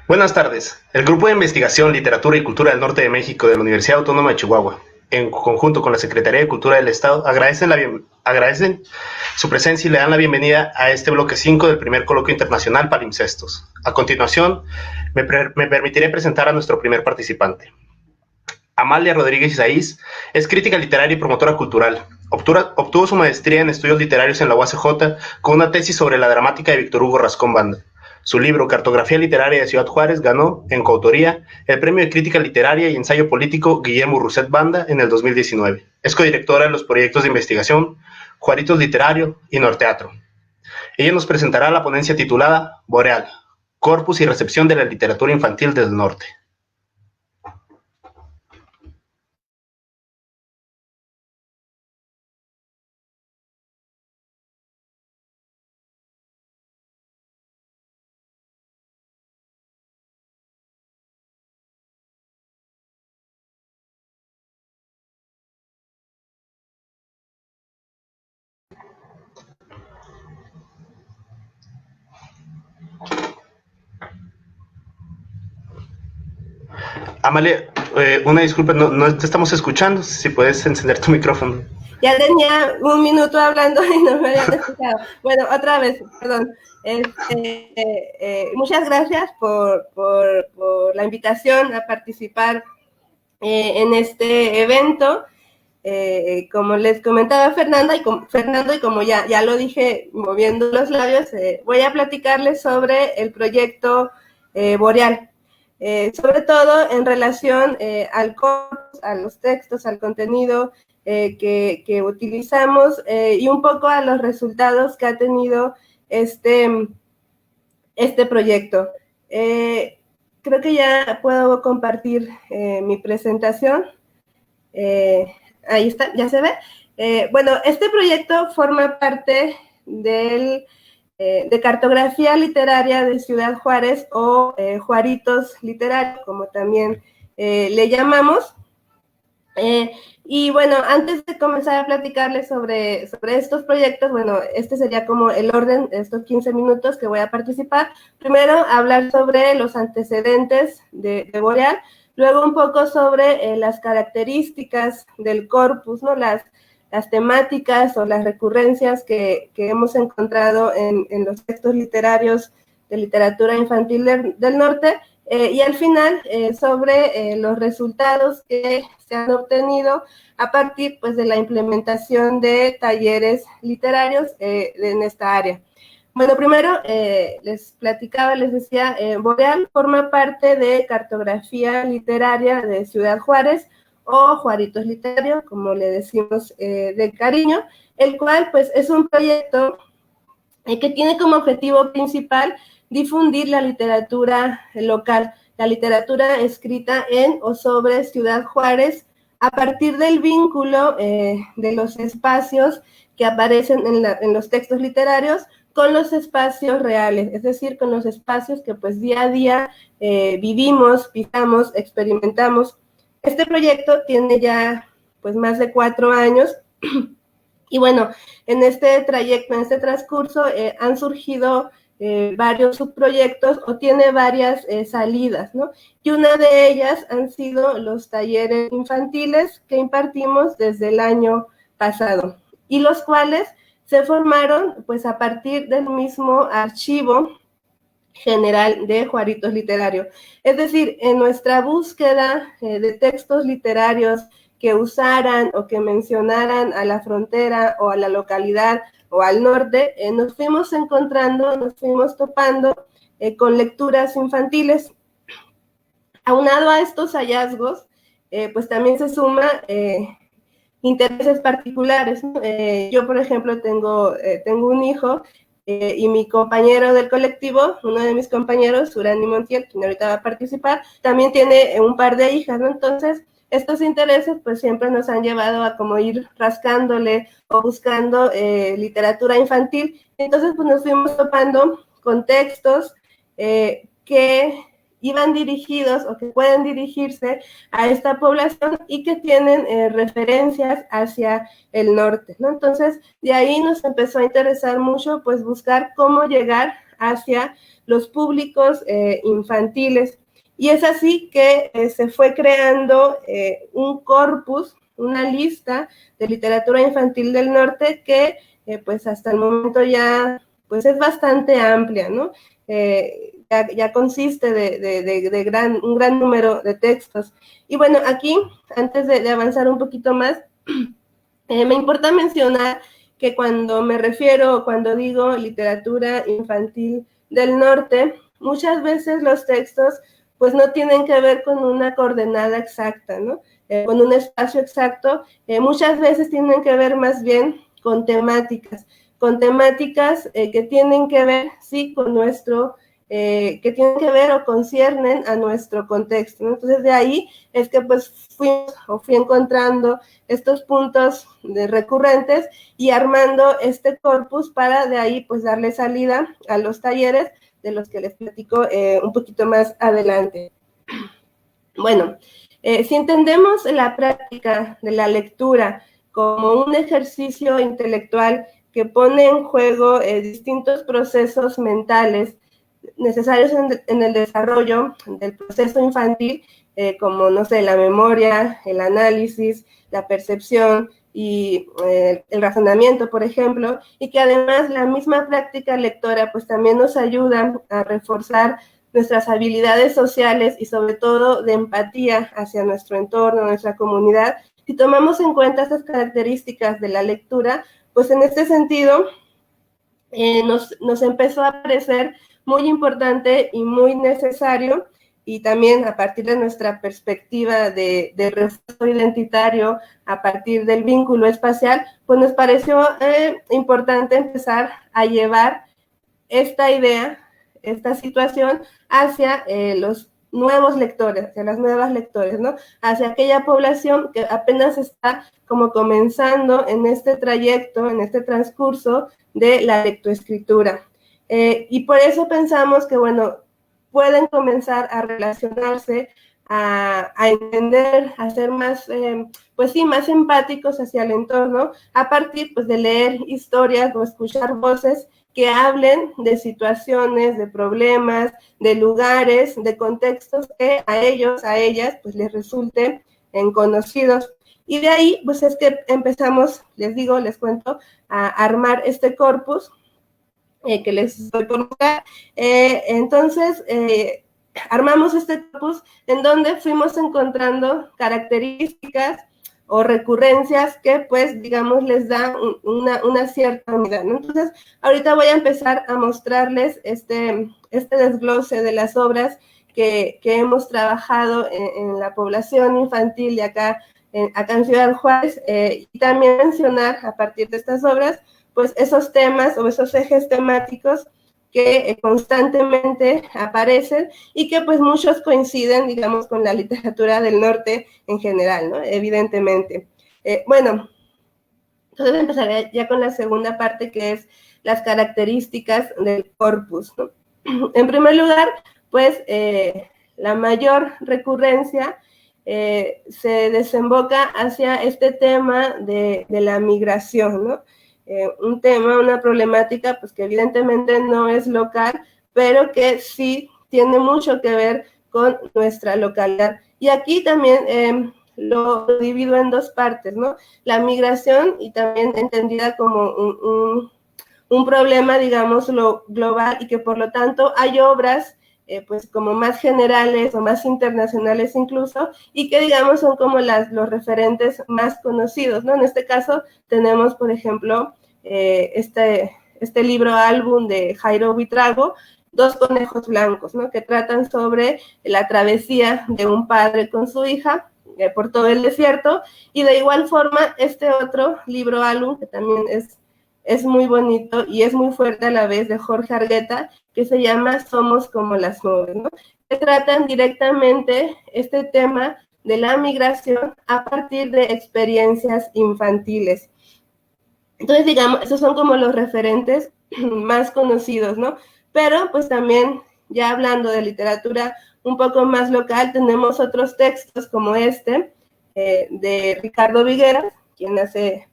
Buenas tardes. El Grupo de Investigación, Literatura y Cultura del Norte de México de la Universidad Autónoma de Chihuahua, en conjunto con la Secretaría de Cultura del Estado, agradecen su presencia y le dan la bienvenida a este bloque 5 del primer coloquio internacional Palimpsestos. A continuación, me permitiré presentar a nuestro primer participante. Amalia Rodríguez Isaís es crítica literaria y promotora cultural. Obtuvo su maestría en estudios literarios en la UACJ con una tesis sobre la dramática de Víctor Hugo Rascón Banda. Su libro Cartografía Literaria de Ciudad Juárez ganó, en coautoría, el Premio de Crítica Literaria y Ensayo Político Guillermo Rousset Banda en el 2019. Es codirectora de los proyectos de investigación Juaritos Literario y Norteatro. Ella nos presentará la ponencia titulada Boreal, Corpus y Recepción de la Literatura Infantil del Norte. Amalia, una disculpa, no te estamos escuchando. Si puedes encender tu micrófono. Ya tenía un minuto hablando y no me habían escuchado. Bueno, otra vez, perdón. Muchas gracias por la invitación a participar en este evento. Como les comentaba Fernando, y como ya lo dije moviendo los labios, voy a platicarles sobre el proyecto Boreal. Sobre todo en relación al corpus, a los textos, al contenido que utilizamos y un poco a los resultados que ha tenido este proyecto. Creo que ya puedo compartir mi presentación. Ahí está, ¿ya se ve? Bueno, este proyecto forma parte de Cartografía Literaria de Ciudad Juárez o Juaritos Literarios, como también le llamamos. Y bueno, antes de comenzar a platicarles sobre estos proyectos, bueno, este sería como el orden de estos 15 minutos que voy a participar. Primero, hablar sobre los antecedentes de Boreal, luego un poco sobre las características del corpus, ¿no? Las temáticas o las recurrencias que hemos encontrado en los textos literarios de literatura infantil del norte, y al final sobre los resultados que se han obtenido a partir pues, de la implementación de talleres literarios en esta área. Bueno, primero les decía, Boreal forma parte de Cartografía Literaria de Ciudad Juárez, o Juaritos Literarios, como le decimos de cariño, el cual pues es un proyecto que tiene como objetivo principal difundir la literatura local, la literatura escrita en o sobre Ciudad Juárez, a partir del vínculo de los espacios que aparecen en los textos literarios con los espacios reales, es decir, con los espacios que pues día a día vivimos, pisamos, experimentamos. Este proyecto tiene ya pues más de 4 años y bueno, en este trayecto, en este transcurso han surgido varios subproyectos o tiene varias salidas, ¿no? Y una de ellas han sido los talleres infantiles que impartimos desde el año pasado y los cuales se formaron pues a partir del mismo archivo general de Juaritos Literario. Es decir, en nuestra búsqueda de textos literarios que usaran o que mencionaran a la frontera o a la localidad o al norte, nos fuimos encontrando, nos fuimos topando con lecturas infantiles. Aunado a estos hallazgos, pues también se suma intereses particulares, ¿no? Yo, por ejemplo, tengo un hijo y mi compañero del colectivo, uno de mis compañeros, Urani Montiel, quien ahorita va a participar, también tiene un par de hijas, ¿no? Entonces, estos intereses pues siempre nos han llevado a como ir rascándole o buscando literatura infantil. Entonces, pues nos fuimos topando con textos que iban dirigidos o que pueden dirigirse a esta población y que tienen referencias hacia el norte, ¿no? Entonces, de ahí nos empezó a interesar mucho, pues, buscar cómo llegar hacia los públicos infantiles. Y es así que se fue creando un corpus, una lista de literatura infantil del norte que pues hasta el momento ya pues es bastante amplia, ¿no? Ya consiste de un gran número de textos. Y bueno, aquí, antes de avanzar un poquito más, me importa mencionar que cuando me refiero, cuando digo literatura infantil del norte, muchas veces los textos pues no tienen que ver con una coordenada exacta, ¿no? Con un espacio exacto, muchas veces tienen que ver más bien con temáticas que tienen que ver, sí, con nuestro, que tienen que ver o conciernen a nuestro contexto, ¿no? Entonces de ahí es que pues fui encontrando estos puntos recurrentes y armando este corpus para de ahí pues darle salida a los talleres de los que les platico un poquito más adelante. Bueno, si entendemos la práctica de la lectura como un ejercicio intelectual que pone en juego distintos procesos mentales necesarios en el desarrollo del proceso infantil, como, no sé, la memoria, el análisis, la percepción y el razonamiento, por ejemplo, y que además la misma práctica lectora pues también nos ayuda a reforzar nuestras habilidades sociales y sobre todo de empatía hacia nuestro entorno, nuestra comunidad. Si tomamos en cuenta estas características de la lectura, pues en este sentido nos empezó a parecer muy importante y muy necesario, y también a partir de nuestra perspectiva de refuerzo identitario, a partir del vínculo espacial, pues nos pareció importante empezar a llevar esta idea, esta situación hacia los nuevos lectores, hacia las nuevas lectores, ¿no? Hacia aquella población que apenas está como comenzando en este trayecto, en este transcurso de la lectoescritura. Y por eso pensamos que, bueno, pueden comenzar a relacionarse, a entender, a ser más, pues sí, más empáticos hacia el entorno, a partir pues de leer historias o escuchar voces que hablen de situaciones, de problemas, de lugares, de contextos que a ellos, a ellas, pues les resulten conocidos. Y de ahí, pues es que empezamos, les digo, les cuento, a armar este corpus que les doy por mostrar. Entonces, armamos este corpus en donde fuimos encontrando características o recurrencias que, pues, digamos, les dan una cierta unidad, ¿no? Entonces, ahorita voy a empezar a mostrarles este desglose de las obras que hemos trabajado en la población infantil de acá en Ciudad Juárez, y también mencionar a partir de estas obras, pues esos temas o esos ejes temáticos que constantemente aparecen y que pues muchos coinciden, digamos, con la literatura del norte en general, ¿no? Evidentemente. Bueno, entonces empezaré ya con la segunda parte, que es las características del corpus, ¿no? En primer lugar, pues la mayor recurrencia se desemboca hacia este tema de la migración, ¿no? Un tema, una problemática, pues que evidentemente no es local, pero que sí tiene mucho que ver con nuestra localidad. Y aquí también lo divido en dos partes, ¿no? La migración, y también entendida como un problema, digamos, global, y que por lo tanto hay obras pues como más generales o más internacionales incluso, y que digamos son como los referentes más conocidos, ¿no? En este caso tenemos, por ejemplo, este libro álbum de Jairo Buitrago, Dos conejos blancos, ¿no? Que tratan sobre la travesía de un padre con su hija por todo el desierto, y de igual forma este otro libro álbum que también es muy bonito y es muy fuerte a la vez, de Jorge Argueta, que se llama Somos como las nubes, ¿no? Que tratan directamente este tema de la migración a partir de experiencias infantiles. Entonces, digamos, esos son como los referentes más conocidos, ¿no? Pero, pues también, ya hablando de literatura un poco más local, tenemos otros textos como este, de Ricardo Vigueras, quien hace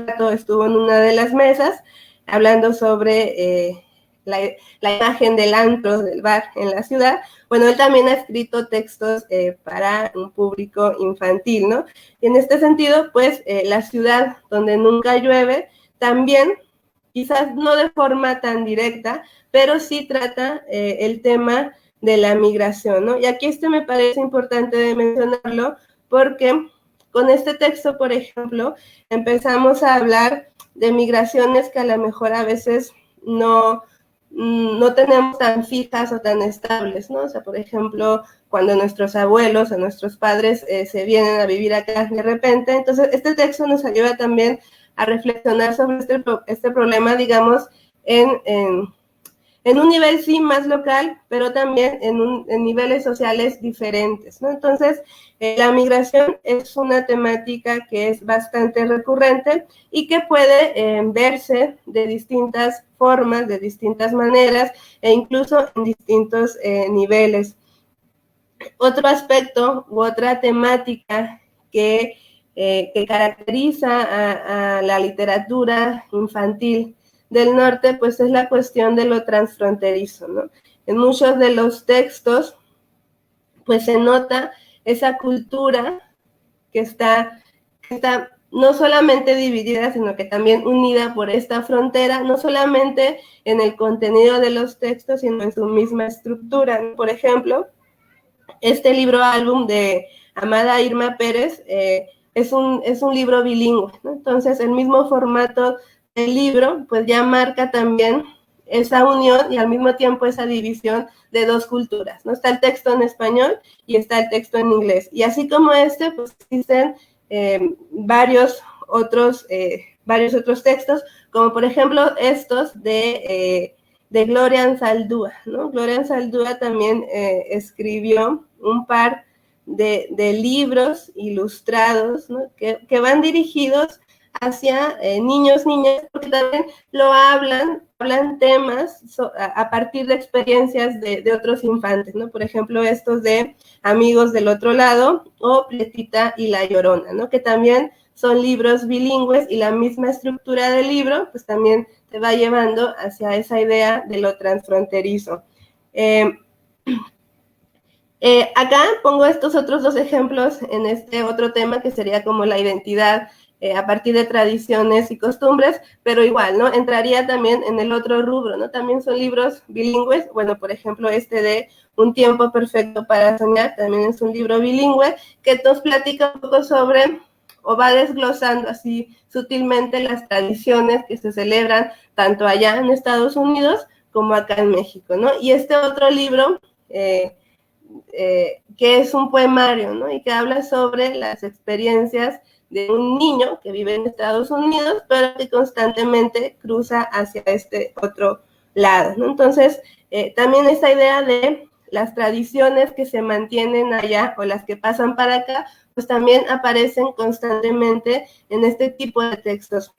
rato estuvo en una de las mesas, hablando sobre la imagen del antro, del bar en la ciudad. Bueno, él también ha escrito textos para un público infantil, ¿no? Y en este sentido, pues, la ciudad donde nunca llueve también, quizás no de forma tan directa, pero sí trata el tema de la migración, ¿no? Y aquí me parece importante de mencionarlo porque con este texto, por ejemplo, empezamos a hablar de migraciones que a lo mejor a veces no tenemos tan fijas o tan estables, ¿no? O sea, por ejemplo, cuando nuestros abuelos o nuestros padres se vienen a vivir acá de repente. Entonces, este texto nos ayuda también a reflexionar sobre este problema, digamos, en un nivel sí más local, pero también en niveles sociales diferentes, ¿no? Entonces, la migración es una temática que es bastante recurrente y que puede verse de distintas formas, de distintas maneras e incluso en distintos niveles. Otro aspecto u otra temática que caracteriza a la literatura infantil del norte, pues es la cuestión de lo transfronterizo, ¿no? En muchos de los textos, pues se nota esa cultura que está no solamente dividida, sino que también unida por esta frontera, no solamente en el contenido de los textos, sino en su misma estructura. Por ejemplo, este libro álbum de Amada Irma Pérez es un libro bilingüe, ¿no? Entonces, el mismo formato del libro, pues ya marca también esa unión y al mismo tiempo esa división de dos culturas, ¿no? Está el texto en español y está el texto en inglés. Y así como pues existen varios otros textos, como por ejemplo estos de Gloria Anzaldúa, ¿no? Gloria Anzaldúa también escribió un par de libros ilustrados, ¿no? que van dirigidos hacia niños, niñas, porque también hablan temas a partir de experiencias de otros infantes, ¿no? Por ejemplo, estos de Amigos del Otro Lado o Pletita y la Llorona, ¿no? Que también son libros bilingües y la misma estructura del libro, pues también te va llevando hacia esa idea de lo transfronterizo. Acá pongo estos otros dos ejemplos en este otro tema que sería como la identidad a partir de tradiciones y costumbres, pero igual, ¿no? Entraría también en el otro rubro, ¿no? También son libros bilingües, bueno, por ejemplo, este de Un tiempo perfecto para soñar, también es un libro bilingüe que nos platica un poco sobre, o va desglosando así sutilmente las tradiciones que se celebran tanto allá en Estados Unidos como acá en México, ¿no? Y este otro libro, que es un poemario, ¿no? Y que habla sobre las experiencias de un niño que vive en Estados Unidos, pero que constantemente cruza hacia este otro lado, ¿no? Entonces, también esa idea de las tradiciones que se mantienen allá o las que pasan para acá, pues también aparecen constantemente en este tipo de textos.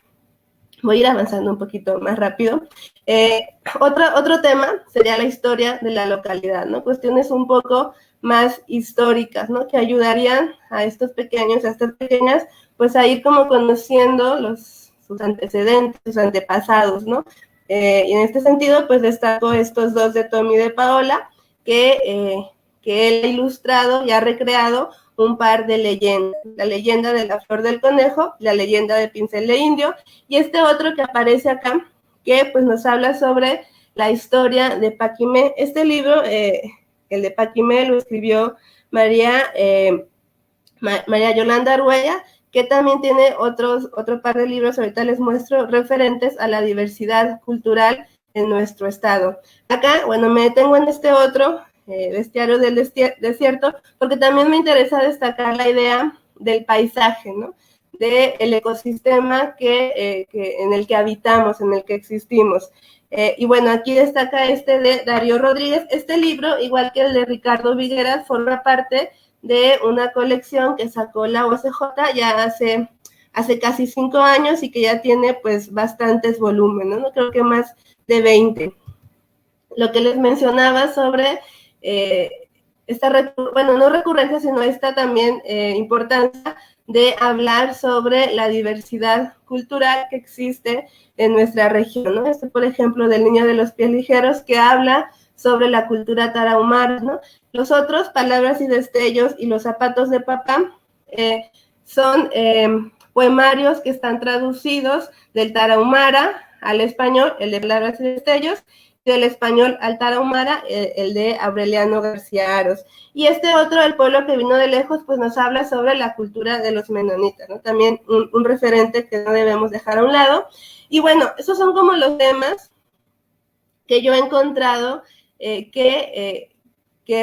Voy a ir avanzando un poquito más rápido. Otro tema sería la historia de la localidad, ¿no? Cuestiones un poco más históricas, ¿no? Que ayudarían a estos pequeños, a estas pequeñas, pues a ir como conociendo sus antecedentes, sus antepasados, ¿no? Y en este sentido, pues destaco estos dos de Tommy de Paola, que él ha ilustrado y ha recreado un par de leyendas, la leyenda de la flor del conejo, la leyenda de Pincel de Indio, y este otro que aparece acá, que pues nos habla sobre la historia de Paquimé. Este libro, el de Paquimé, lo escribió María Yolanda Arguella, que también tiene otro par de libros, ahorita les muestro, referentes a la diversidad cultural en nuestro estado. Acá, bueno, me detengo en este otro, Bestiario del Desierto, porque también me interesa destacar la idea del paisaje, ¿no? Del ecosistema en el que habitamos, en el que existimos. Y bueno, aquí destaca este de Darío Rodríguez. Este libro, igual que el de Ricardo Vigueras, forma parte de una colección que sacó la OCJ ya hace casi 5 años y que ya tiene pues bastantes volúmenes, ¿no? Creo que más de 20. Lo que les mencionaba sobre esta, bueno, no recurrencia, sino esta también importancia de hablar sobre la diversidad cultural que existe en nuestra región, ¿no? Por ejemplo, del Niño de los Pies Ligeros, que habla sobre la cultura tarahumara, ¿no? Los otros, Palabras y Destellos y Los Zapatos de Papá, son poemarios que están traducidos del tarahumara al español, el de Palabras y Destellos, y del español al tarahumara, el de Aureliano García Aros. Y este otro, El Pueblo que Vino de Lejos, pues nos habla sobre la cultura de los menonitas, ¿no? También un referente que no debemos dejar a un lado. Y bueno, esos son como los temas que yo he encontrado que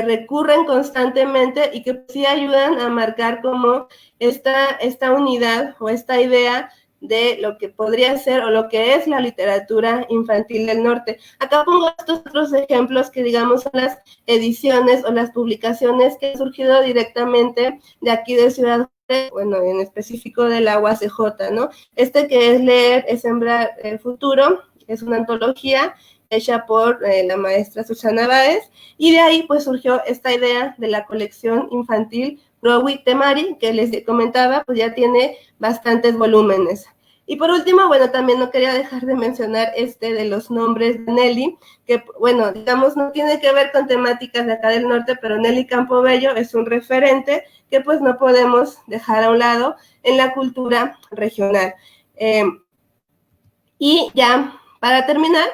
recurren constantemente y que sí ayudan a marcar como esta unidad o esta idea de lo que podría ser o lo que es la literatura infantil del norte. Acá pongo estos otros ejemplos que, digamos, son las ediciones o las publicaciones que han surgido directamente de aquí de Ciudad Juárez, bueno, en específico de la UACJ, ¿no? Que es Leer es Sembrar el Futuro, es una antología hecha por la maestra Susana Báez, y de ahí pues surgió esta idea de la colección infantil Rowi Temari, que les comentaba, pues ya tiene bastantes volúmenes. Y por último, bueno, también no quería dejar de mencionar de los nombres de Nelly, que, bueno, digamos, no tiene que ver con temáticas de acá del norte, pero Nelly Campobello es un referente que pues no podemos dejar a un lado en la cultura regional. Y ya, para terminar,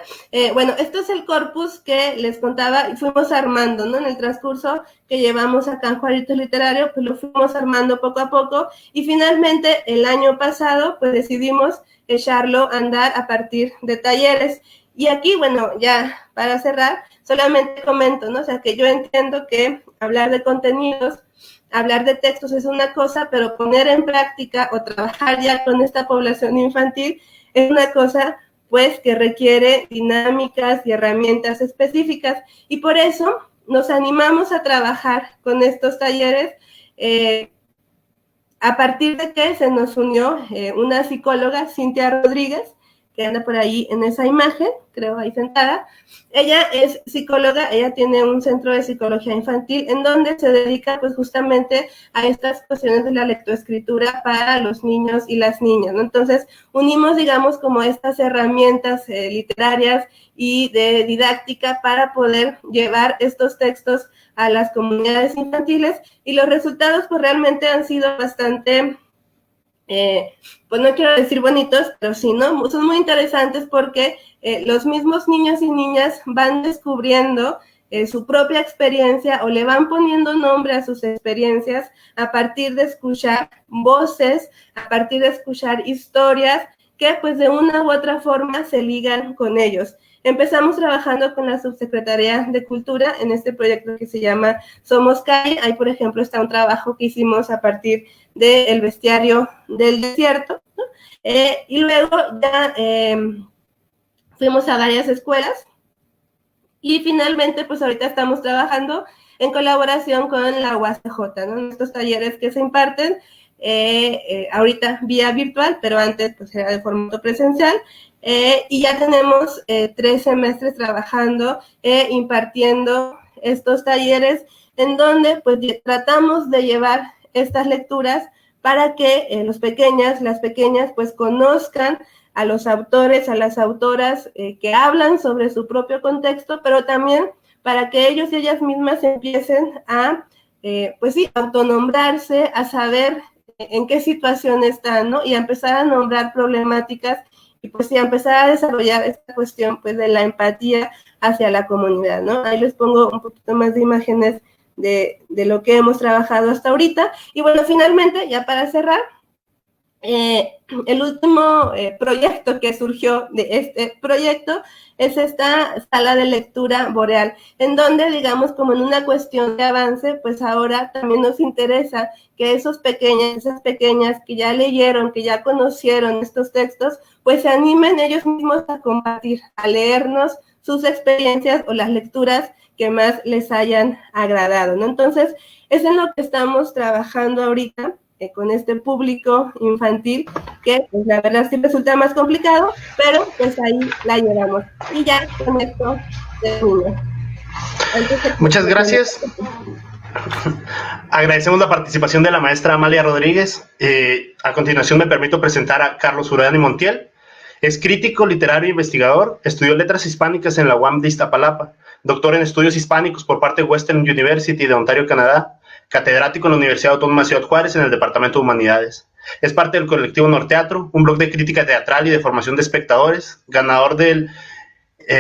bueno, esto es el corpus que les contaba y fuimos armando, ¿no? En el transcurso que llevamos acá en Juaritos Literario, pues lo fuimos armando poco a poco y finalmente el año pasado pues decidimos echarlo a andar a partir de talleres. Y aquí, bueno, ya para cerrar, solamente comento, ¿no? O sea, que yo entiendo que hablar de contenidos, hablar de textos es una cosa, pero poner en práctica o trabajar ya con esta población infantil es una cosa pues que requiere dinámicas y herramientas específicas, y por eso nos animamos a trabajar con estos talleres a partir de que se nos unió una psicóloga, Cintia Rodríguez, que anda por ahí en esa imagen, creo ahí sentada. Ella es psicóloga, ella tiene un centro de psicología infantil en donde se dedica pues justamente a estas cuestiones de la lectoescritura para los niños y las niñas, ¿no? Entonces unimos, digamos, como estas herramientas literarias y de didáctica para poder llevar estos textos a las comunidades infantiles, y los resultados pues realmente han sido bastante... pues no quiero decir bonitos, pero sí, ¿no? Son muy interesantes porque los mismos niños y niñas van descubriendo su propia experiencia o le van poniendo nombre a sus experiencias a partir de escuchar voces, a partir de escuchar historias que pues de una u otra forma se ligan con ellos. Empezamos trabajando con la Subsecretaría de Cultura en este proyecto que se llama Somos Calle. Ahí, por ejemplo, está un trabajo que hicimos a partir del bestiario del desierto, ¿no? Y luego ya fuimos a varias escuelas y finalmente, pues ahorita estamos trabajando en colaboración con la UACJ, ¿no? Estos talleres que se imparten ahorita vía virtual, pero antes pues era de formato presencial. Y ya tenemos 3 semestres trabajando impartiendo estos talleres en donde pues tratamos de llevar estas lecturas para que las pequeñas pues conozcan a los autores, a las autoras que hablan sobre su propio contexto, pero también para que ellos y ellas mismas empiecen a pues sí, autonombrarse, a saber en qué situación están, ¿no? Y a empezar a nombrar problemáticas y pues sí, a empezar a desarrollar esta cuestión pues de la empatía hacia la comunidad, ¿no? Ahí les pongo un poquito más de imágenes de lo que hemos trabajado hasta ahorita. Y bueno, finalmente, ya para cerrar, el último proyecto que surgió de este proyecto es esta sala de lectura boreal, en donde, digamos, como en una cuestión de avance, pues ahora también nos interesa que esas pequeñas que ya leyeron, que ya conocieron estos textos, pues se animen ellos mismos a compartir, a leernos sus experiencias o las lecturas que más les hayan agradado, ¿no? Entonces, es en lo que estamos trabajando ahorita con este público infantil, que pues, la verdad sí resulta más complicado, pero pues ahí la llevamos. Y ya con esto termino. Muchas gracias. Agradecemos la participación de la maestra Amalia Rodríguez. A continuación me permito presentar a Carlos Urani Montiel. Es crítico, literario e investigador. Estudió letras hispánicas en la UAM de Iztapalapa. Doctor en estudios hispánicos por parte de Western University de Ontario, Canadá. Catedrático en la Universidad Autónoma de Ciudad Juárez en el Departamento de Humanidades. Es parte del colectivo Norteatro, un blog de crítica teatral y de formación de espectadores. Ganador del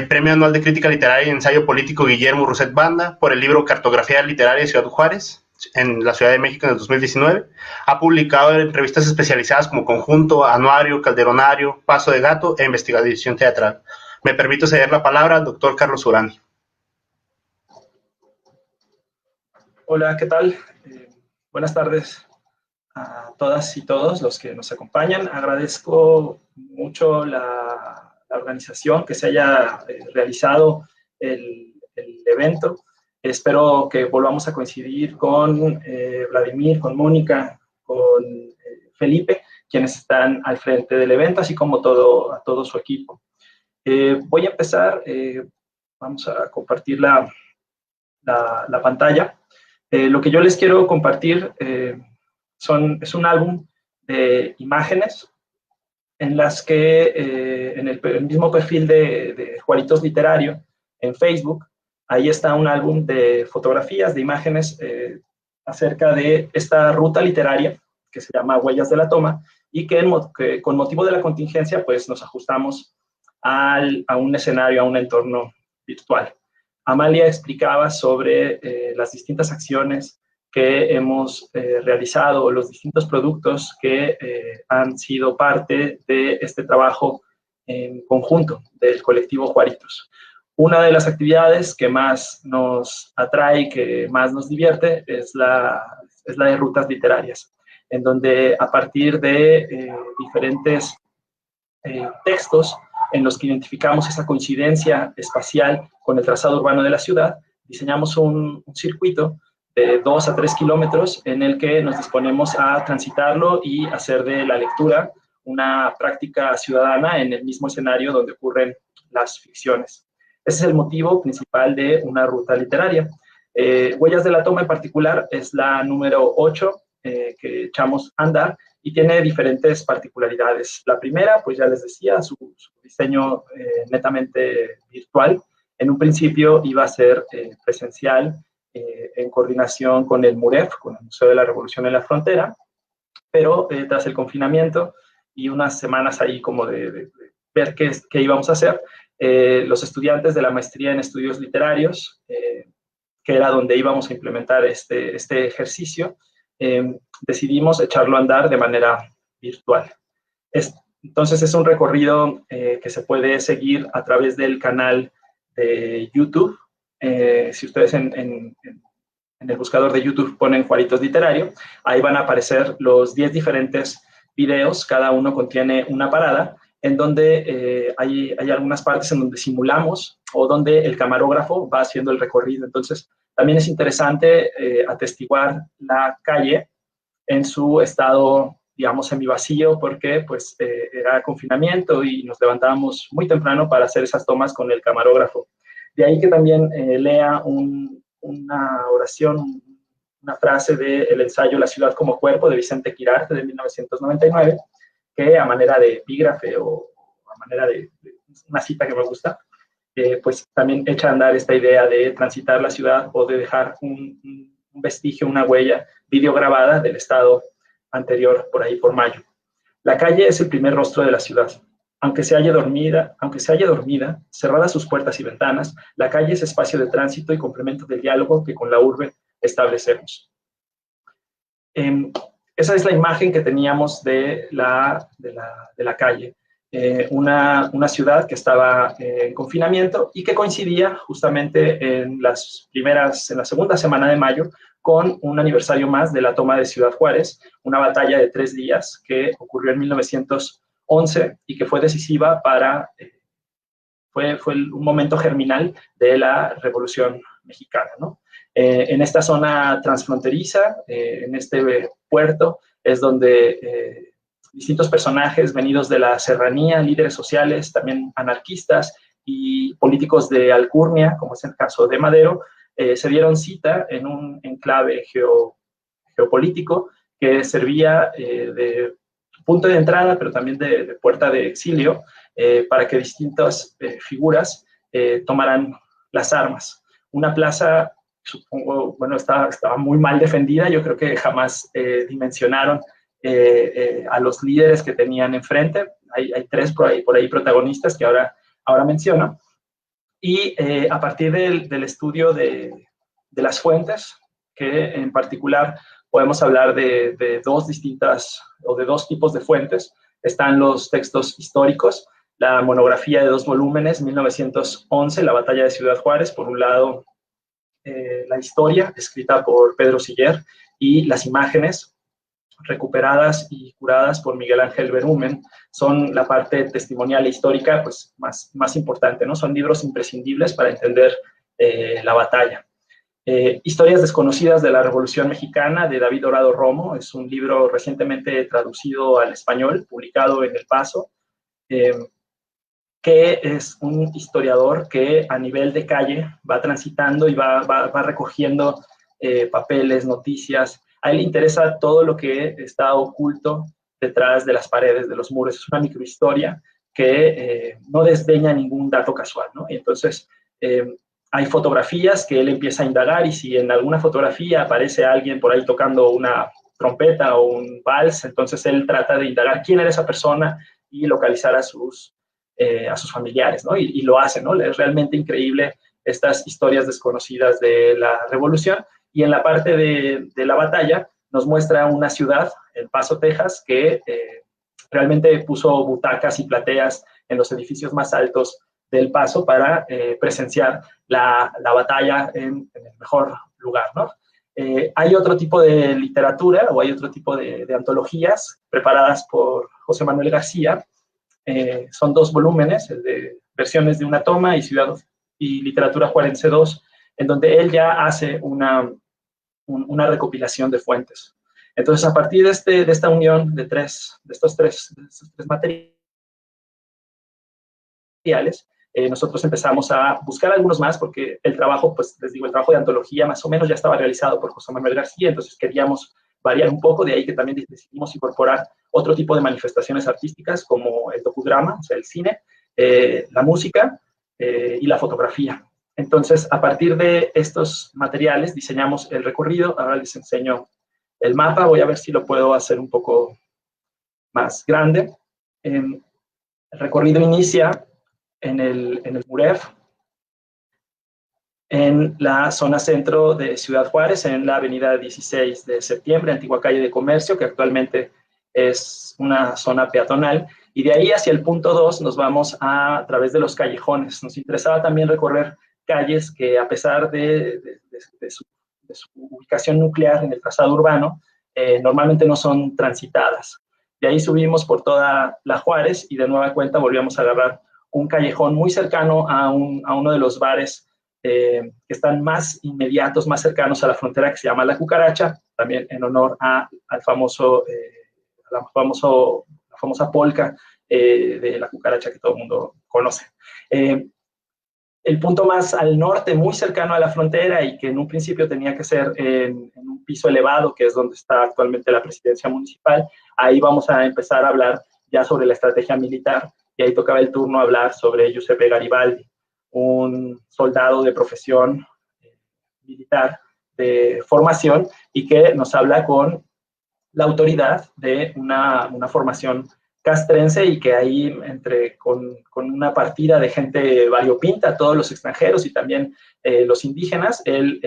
Premio Anual de Crítica Literaria y Ensayo Político Guillermo Rousset Banda por el libro Cartografía Literaria de Ciudad Juárez en la Ciudad de México en el 2019. Ha publicado en revistas especializadas como Conjunto, Anuario, Calderonario, Paso de Gato e Investigación Teatral. Me permito ceder la palabra al doctor Carlos Urani. Hola, ¿qué tal? Buenas tardes a todas y todos los que nos acompañan. Agradezco mucho la organización que se haya realizado el evento. Espero que volvamos a coincidir con Vladimir, con Mónica, con Felipe, quienes están al frente del evento, así como a todo su equipo. Voy a empezar, vamos a compartir la pantalla. Lo que yo les quiero compartir es un álbum de imágenes en las que en el mismo perfil de Juaritos Literario en Facebook, ahí está un álbum de fotografías, de imágenes acerca de esta ruta literaria que se llama Huellas de la Toma y que con motivo de la contingencia pues nos ajustamos a un escenario, a un entorno virtual. Amalia explicaba sobre las distintas acciones que hemos realizado, los distintos productos que han sido parte de este trabajo en conjunto del colectivo Juaritos. Una de las actividades que más nos atrae, que más nos divierte, es la de rutas literarias, en donde a partir de diferentes textos en los que identificamos esa coincidencia espacial con el trazado urbano de la ciudad, diseñamos un circuito de 2 a 3 kilómetros en el que nos disponemos a transitarlo y hacer de la lectura una práctica ciudadana en el mismo escenario donde ocurren las ficciones. Ese es el motivo principal de una ruta literaria. Huellas de la Toma en particular es la número 8 que echamos a andar y tiene diferentes particularidades. La primera, pues ya les decía, su diseño netamente virtual. En un principio iba a ser presencial en coordinación con el MUREF, con el Museo de la Revolución en la Frontera, pero tras el confinamiento y unas semanas ahí como de ver qué íbamos a hacer, los estudiantes de la maestría en estudios literarios, que era donde íbamos a implementar este ejercicio, decidimos echarlo a andar de manera virtual. Entonces es un recorrido que se puede seguir a través del canal de YouTube. Si ustedes en el buscador de YouTube ponen Juaritos Literario, ahí van a aparecer los 10 diferentes videos, cada uno contiene una parada, en donde hay algunas partes en donde simulamos o donde el camarógrafo va haciendo el recorrido. Entonces, también es interesante atestiguar la calle en su estado, digamos, semivacío, porque pues era confinamiento y nos levantábamos muy temprano para hacer esas tomas con el camarógrafo. De ahí que también lea una oración, una frase del ensayo La ciudad como cuerpo de Vicente Quirarte de 1999, que a manera de epígrafe o a manera de una cita que me gusta, pues también echa a andar esta idea de transitar la ciudad o de dejar un vestigio, una huella videograbada del estado anterior, por ahí por mayo. La calle es el primer rostro de la ciudad. Aunque se halla dormida, cerradas sus puertas y ventanas, la calle es espacio de tránsito y complemento del diálogo que con la urbe establecemos. Esa es la imagen que teníamos de la calle. Una ciudad que estaba en confinamiento y que coincidía justamente en la segunda semana de mayo con un aniversario más de la toma de Ciudad Juárez, una batalla de 3 días que ocurrió en 1911 y que fue decisiva fue un momento germinal de la Revolución Mexicana, ¿no? En esta zona transfronteriza, en este puerto, es donde distintos personajes venidos de la serranía, líderes sociales, también anarquistas y políticos de alcurnia, como es el caso de Madero, se dieron cita en un enclave geopolítico que servía de punto de entrada, pero también de puerta de exilio, para que distintas figuras tomaran las armas. Una plaza, supongo, bueno, estaba muy mal defendida. Yo creo que jamás dimensionaron a los líderes que tenían enfrente. Hay tres por ahí protagonistas que ahora menciono. Y a partir del estudio de las fuentes, que en particular podemos hablar de dos distintas o de dos tipos de fuentes. Están los textos históricos, la monografía de 2 volúmenes, 1911, La batalla de Ciudad Juárez, por un lado, la historia escrita por Pedro Siller, y las imágenes recuperadas y curadas por Miguel Ángel Berumen son la parte testimonial e histórica pues, más importante, ¿no? Son libros imprescindibles para entender la batalla. Historias desconocidas de la Revolución Mexicana, de David Dorado Romo, es un libro recientemente traducido al español, publicado en El Paso, que es un historiador que a nivel de calle va transitando y va recogiendo papeles, noticias. A él le interesa todo lo que está oculto detrás de las paredes, de los muros. Es una microhistoria que no desdeña ningún dato casual, ¿no? Y entonces, hay fotografías que él empieza a indagar, y si en alguna fotografía aparece alguien por ahí tocando una trompeta o un vals, entonces él trata de indagar quién era esa persona y localizar a sus familiares, ¿no? Y lo hace, ¿no? Es realmente increíble estas historias desconocidas de la revolución. Y en la parte de la batalla nos muestra una ciudad, El Paso, Texas, que realmente puso butacas y plateas en los edificios más altos del Paso para presenciar la batalla en el mejor lugar, ¿no? Hay otro tipo de literatura o hay otro tipo de antologías preparadas por José Manuel García. Son 2 volúmenes, el de Versiones de una toma y Literatura Juarense 2, en donde él ya hace una recopilación de fuentes. Entonces, a partir de esta unión de estos tres materiales, nosotros empezamos a buscar algunos más, porque el trabajo, pues les digo, el trabajo de antología más o menos ya estaba realizado por José Manuel García, entonces queríamos variar un poco, de ahí que también decidimos incorporar otro tipo de manifestaciones artísticas como el docudrama, o sea, el cine, la música y la fotografía. Entonces, a partir de estos materiales diseñamos el recorrido. Ahora les enseño el mapa, voy a ver si lo puedo hacer un poco más grande. El recorrido inicia en el MUREF, en la zona centro de Ciudad Juárez, en la avenida 16 de septiembre, antigua calle de comercio, que actualmente es una zona peatonal, y de ahí hacia el punto 2 nos vamos a través de los callejones. Nos interesaba también recorrer calles que, a pesar de su ubicación nuclear en el trazado urbano, normalmente no son transitadas. De ahí subimos por toda la Juárez y de nueva cuenta volvíamos a agarrar un callejón muy cercano a uno de los bares que están más inmediatos, más cercanos a la frontera, que se llama La Cucaracha, también en honor a la famosa polca de la cucaracha que todo el mundo conoce. El punto más al norte, muy cercano a la frontera, y que en un principio tenía que ser en un piso elevado, que es donde está actualmente la presidencia municipal, ahí vamos a empezar a hablar ya sobre la estrategia militar, y ahí tocaba el turno hablar sobre Giuseppe Garibaldi, un soldado de profesión militar de formación, y que nos habla con la autoridad de una formación castrense, y que ahí, con una partida de gente variopinta, todos los extranjeros y también los indígenas, él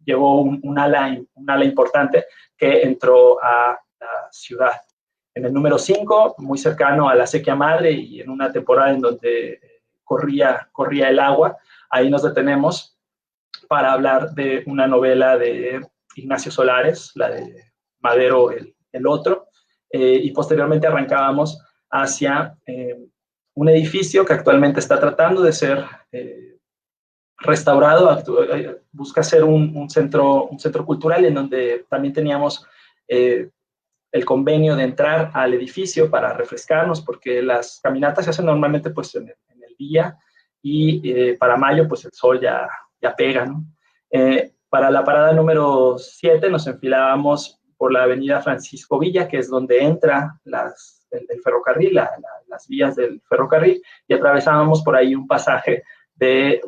llevó un ala importante que entró a la ciudad. En el número 5, muy cercano a la Sequía Madre, y en una temporada en donde corría el agua, ahí nos detenemos para hablar de una novela de Ignacio Solares, la de Madero el Otro, y posteriormente arrancábamos hacia un edificio que actualmente está tratando de ser restaurado, busca ser un centro cultural, en donde también teníamos el convenio de entrar al edificio para refrescarnos, porque las caminatas se hacen normalmente pues en el día, y para mayo pues el sol ya pega, ¿no? Para la parada número 7 nos enfilábamos por la avenida Francisco Villa, que es donde entra el ferrocarril, las vías del ferrocarril, y atravesábamos por ahí un pasaje de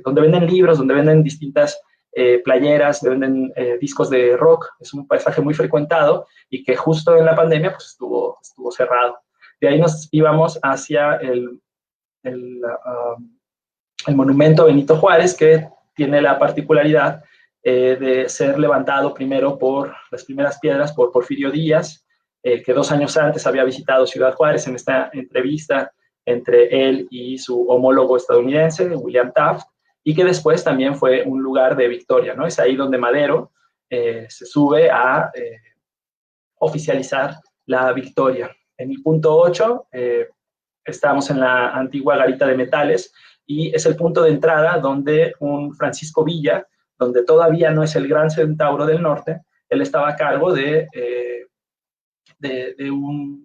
donde venden libros, donde venden distintas playeras, venden discos de rock. Es un pasaje muy frecuentado y que justo en la pandemia pues estuvo cerrado. De ahí nos íbamos hacia el monumento Benito Juárez, que tiene la particularidad de ser levantado primero por las primeras piedras por Porfirio Díaz, que 2 años antes había visitado Ciudad Juárez. En esta entrevista entre él y su homólogo estadounidense, William Taft, y que después también fue un lugar de victoria, ¿no? Es ahí donde Madero se sube a oficializar la victoria. En el punto 8 estamos en la antigua garita de metales, y es el punto de entrada donde un Francisco Villa, donde todavía no es el gran centauro del norte, él estaba a cargo de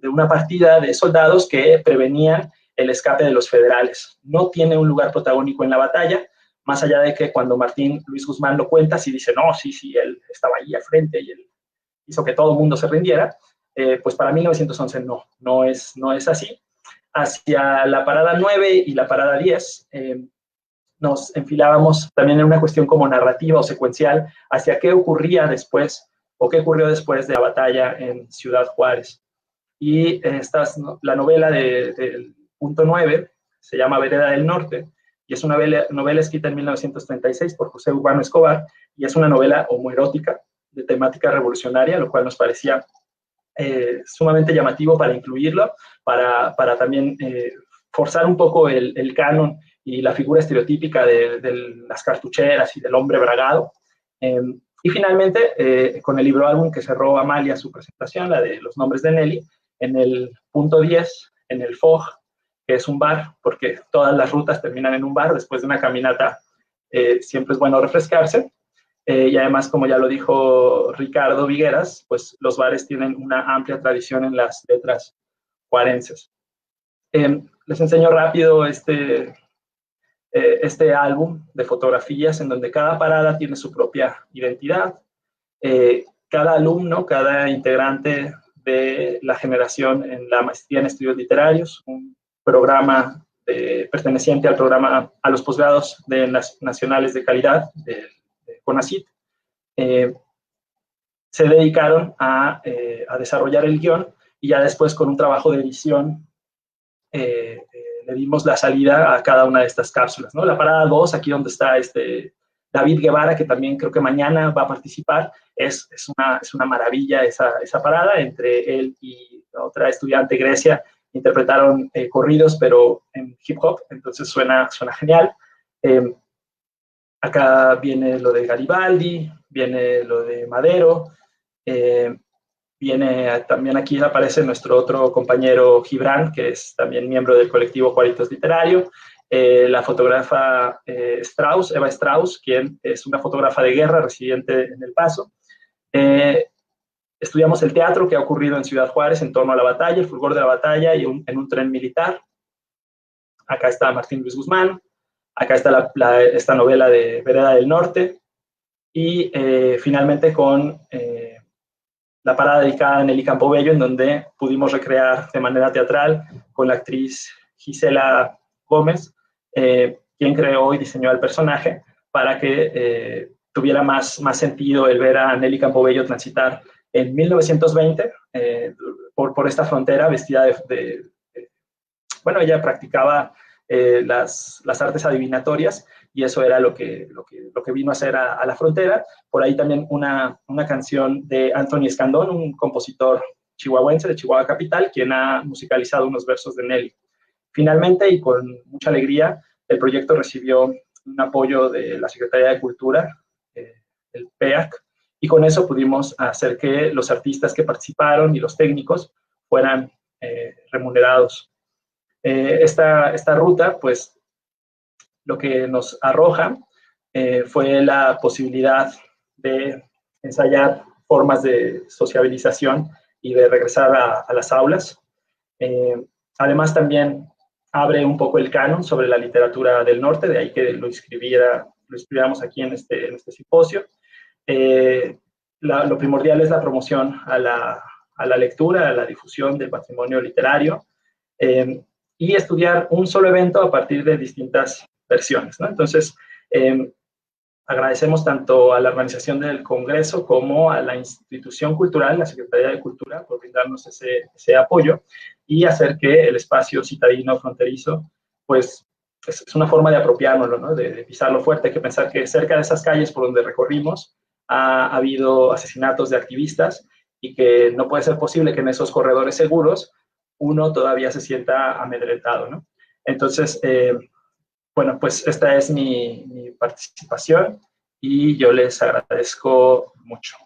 una partida de soldados que prevenían el escape de los federales. No tiene un lugar protagónico en la batalla, más allá de que cuando Martín Luis Guzmán lo cuenta, sí dice, no, sí, él estaba ahí al frente y él hizo que todo el mundo se rindiera. Pues para 1911 no es así. Hacia la parada 9 y la parada 10 nos enfilábamos también en una cuestión como narrativa o secuencial hacia qué ocurría después o qué ocurrió después de la batalla en Ciudad Juárez. Y la novela del punto 9 se llama Vereda del Norte, y es una novela escrita en 1936 por José Urbano Escobar, y es una novela homoerótica de temática revolucionaria, lo cual nos parecía sumamente llamativo para incluirlo, para también forzar un poco el canon y la figura estereotípica de las cartucheras y del hombre bragado. Y finalmente, con el libro álbum que cerró Amalia su presentación, la de Los nombres de Nelly, en el punto 10, en el FOG, que es un bar, porque todas las rutas terminan en un bar. Después de una caminata siempre es bueno refrescarse. Y además, como ya lo dijo Ricardo Vigueras, pues los bares tienen una amplia tradición en las letras juarenses. Les enseño rápido este álbum de fotografías en donde cada parada tiene su propia identidad. Cada alumno, cada integrante de la generación en la maestría en estudios literarios, un programa perteneciente al programa a los posgrados de nacionales de calidad de CONACYT, se dedicaron a desarrollar el guión, y ya después con un trabajo de edición le dimos la salida a cada una de estas cápsulas, ¿no? La parada 2, aquí donde está David Guevara, que también creo que mañana va a participar, es una maravilla esa parada. Entre él y otra estudiante, Grecia, interpretaron corridos, pero en hip hop, entonces suena genial. Acá viene lo de Garibaldi, viene lo de Madero, viene también, aquí aparece nuestro otro compañero Gibran, que es también miembro del colectivo Juaritos Literario, la fotógrafa Eva Strauss, quien es una fotógrafa de guerra residente en El Paso. Estudiamos el teatro que ha ocurrido en Ciudad Juárez en torno a la batalla, el fulgor de la batalla y en un tren militar. Acá está Martín Luis Guzmán, acá está esta novela de Vereda del Norte, y finalmente con la parada dedicada a Nelly Campobello, en donde pudimos recrear de manera teatral con la actriz Gisela Gómez, quien creó y diseñó el personaje para que tuviera más sentido el ver a Nelly Campobello transitar en 1920 por esta frontera vestida bueno, ella practicaba las artes adivinatorias, y eso era lo que vino a hacer a la frontera. Por ahí también una canción de Anthony Escandón, un compositor chihuahuense de Chihuahua Capital, quien ha musicalizado unos versos de Nelly. Finalmente, y con mucha alegría, el proyecto recibió un apoyo de la Secretaría de Cultura, el PEAC, y con eso pudimos hacer que los artistas que participaron y los técnicos fueran remunerados. Esta ruta, pues, lo que nos arroja fue la posibilidad de ensayar formas de sociabilización y de regresar a las aulas. Además, también abre un poco el canon sobre la literatura del norte, de ahí que lo escribiéramos aquí en este simposio. Lo primordial es la promoción a la lectura, a la difusión del patrimonio literario, y estudiar un solo evento a partir de distintas versiones, ¿no? Entonces, agradecemos tanto a la organización del Congreso como a la institución cultural, la Secretaría de Cultura, por brindarnos ese apoyo y hacer que el espacio citadino fronterizo, pues, es una forma de apropiárnoslo, ¿no? De pisarlo fuerte. Hay que pensar que cerca de esas calles por donde recorrimos ha habido asesinatos de activistas y que no puede ser posible que en esos corredores seguros uno todavía se sienta amedrentado, ¿no? Entonces, bueno, pues esta es mi participación y yo les agradezco mucho.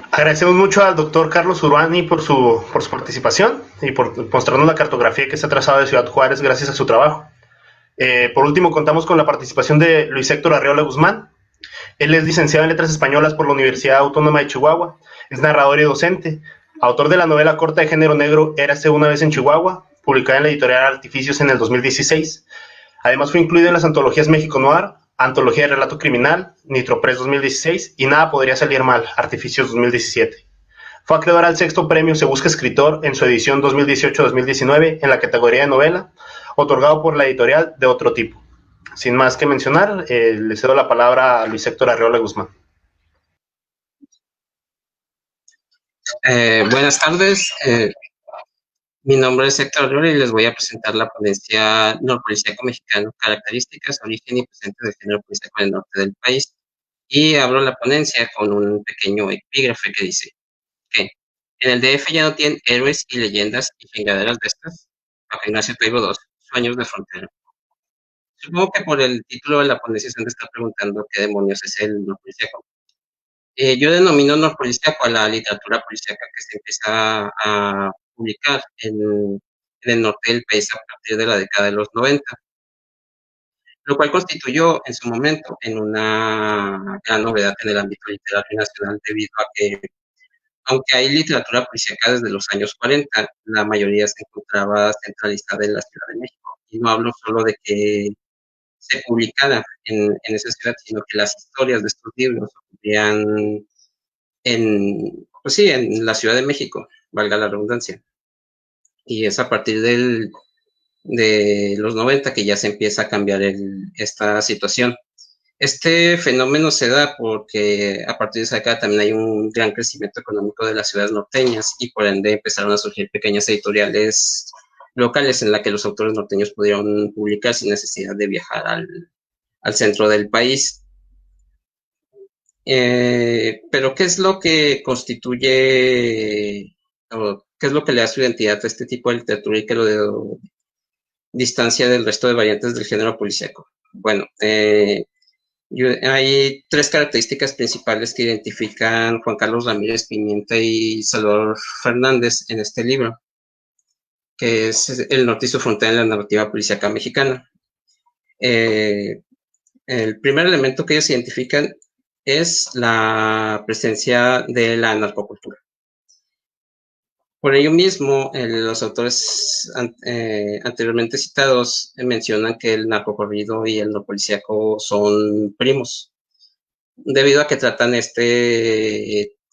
Agradecemos mucho al doctor Carlos Urbani por su participación y por mostrarnos la cartografía que se ha trazado de Ciudad Juárez gracias a su trabajo. Por último, contamos con la participación de Luis Héctor Arriola Guzmán. Él es licenciado en Letras Españolas por la Universidad Autónoma de Chihuahua, es narrador y docente, autor de la novela corta de género negro Érase una vez en Chihuahua, publicada en la editorial Artificios en el 2016. Además fue incluido en las antologías México Noir, Antología de Relato Criminal, Nitropress 2016 y Nada Podría Salir Mal, Artificios 2017. Fue acreedor al 6º premio Se Busca Escritor en su edición 2018-2019 en la categoría de novela, otorgado por la editorial De Otro Tipo. Sin más que mencionar, le cedo la palabra a Luis Héctor Arriola Guzmán. Buenas tardes. Mi nombre es Héctor Arriola y les voy a presentar la ponencia Norpolicíaco Mexicano, características, origen y presente del género policíaco en el norte del país. Y abro la ponencia con un pequeño epígrafe que dice que en el DF ya no tienen héroes y leyendas y chingaderas de estas. Paco Ignacio Taibo II, Sueños de Frontera. Supongo que por el título de la ponencia se han de estar preguntando qué demonios es el norpolicíaco. Yo denomino norpolicíaco a la literatura policíaca que se empieza a publicar en el norte del país a partir de la década de los 90, lo cual constituyó en su momento en una gran novedad en el ámbito literario nacional debido a que, aunque hay literatura policíaca desde los años 40, la mayoría se encontraba centralizada en la Ciudad de México. Y no hablo solo de que se publicara en esa ciudad, sino que las historias de estos libros ocurrían pues sí, en la Ciudad de México, valga la redundancia. Y es a partir de los 90 que ya se empieza a cambiar esta situación. Este fenómeno se da porque a partir de esa década también hay un gran crecimiento económico de las ciudades norteñas y por ende empezaron a surgir pequeñas editoriales locales en las que los autores norteños pudieron publicar sin necesidad de viajar al centro del país. Pero ¿qué es lo que constituye, o qué es lo que le da su identidad a este tipo de literatura y que lo distancia del resto de variantes del género policíaco? Bueno, hay 3 características principales que identifican Juan Carlos Ramírez Pimienta y Salvador Fernández en este libro, que es el norte y su frontera en la narrativa policíaca mexicana. El primer elemento que ellos identifican es la presencia de la narcocultura. Por ello mismo, los autores anteriormente citados mencionan que el narcocorrido y el norpolicíaco son primos, debido a que tratan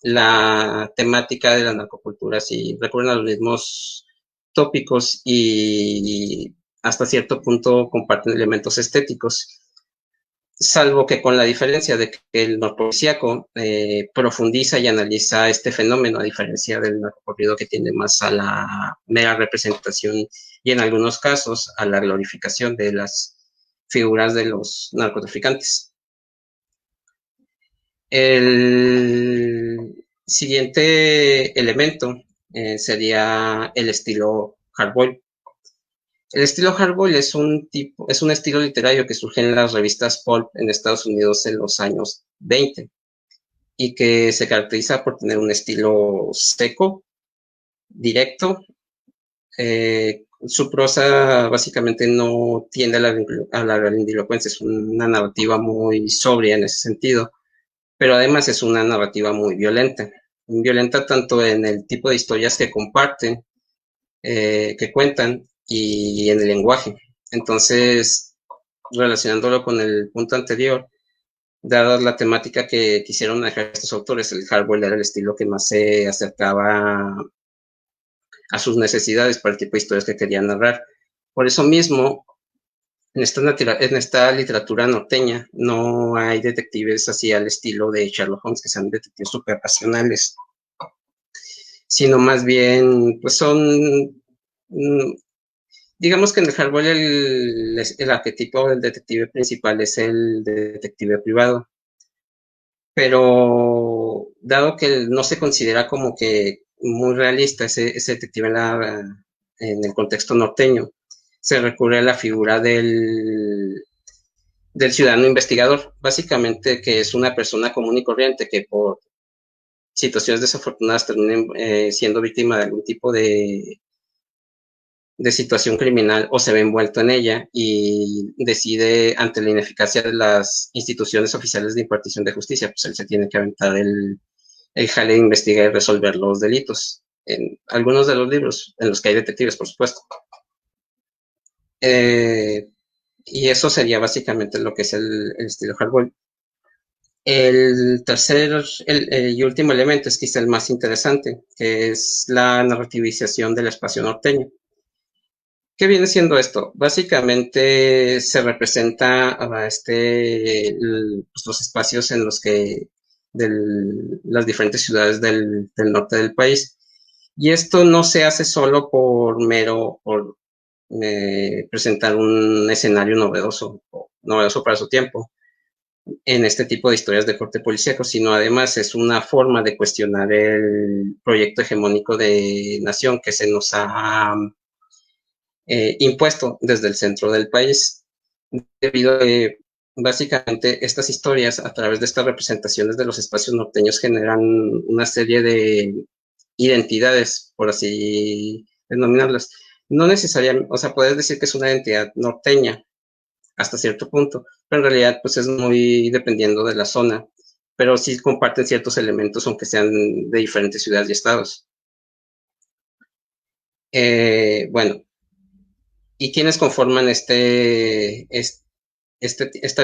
la temática de la narcocultura, si recurren a los mismos tópicos y hasta cierto punto comparten elementos estéticos, salvo que con la diferencia de que el norpolicíaco profundiza y analiza este fenómeno, a diferencia del narcocorrido que tiende más a la mera representación y en algunos casos a la glorificación de las figuras de los narcotraficantes. El siguiente elemento sería el estilo hardboiled. El estilo hardboiled es un estilo literario que surge en las revistas pulp en Estados Unidos en los años 20 y que se caracteriza por tener un estilo seco, directo. Su prosa básicamente no tiende a la grandilocuencia, es una narrativa muy sobria en ese sentido, pero además es una narrativa muy violenta. violenta tanto en el tipo de historias que comparten, que cuentan, y en el lenguaje. Entonces, relacionándolo con el punto anterior, dada la temática que quisieron dejar estos autores, el hardboiled era el estilo que más se acercaba a sus necesidades para el tipo de historias que querían narrar. Por eso mismo, en esta literatura norteña no hay detectives así al estilo de Sherlock Holmes, que sean detectives súper pasionales, sino más bien, pues son, digamos que en el hardball el arquetipo del detective principal es el detective privado, pero dado que no se considera como que muy realista ese detective en el contexto norteño, se recurre a la figura del ciudadano investigador, básicamente que es una persona común y corriente que por situaciones desafortunadas terminen siendo víctima de algún tipo de situación criminal o se ve envuelto en ella y decide, ante la ineficacia de las instituciones oficiales de impartición de justicia, pues él se tiene que aventar el jale de investigar y resolver los delitos. En algunos de los libros en los que hay detectives, por supuesto. Y eso sería básicamente lo que es el estilo hardball. El tercer y último elemento es quizá el más interesante, que es la narrativización del espacio norteño. ¿Qué viene siendo esto? Básicamente se representa a los espacios en los que las diferentes ciudades del norte del país. Y esto no se hace solo por presentar un escenario novedoso para su tiempo en este tipo de historias de corte policíaco, sino además es una forma de cuestionar el proyecto hegemónico de nación que se nos ha impuesto desde el centro del país, debido a que básicamente estas historias, a través de estas representaciones de los espacios norteños, generan una serie de identidades, por así denominarlas. No necesariamente, o sea, puedes decir que es una identidad norteña hasta cierto punto, pero en realidad pues es muy dependiendo de la zona, pero sí comparten ciertos elementos aunque sean de diferentes ciudades y estados. Bueno, ¿y quiénes conforman esta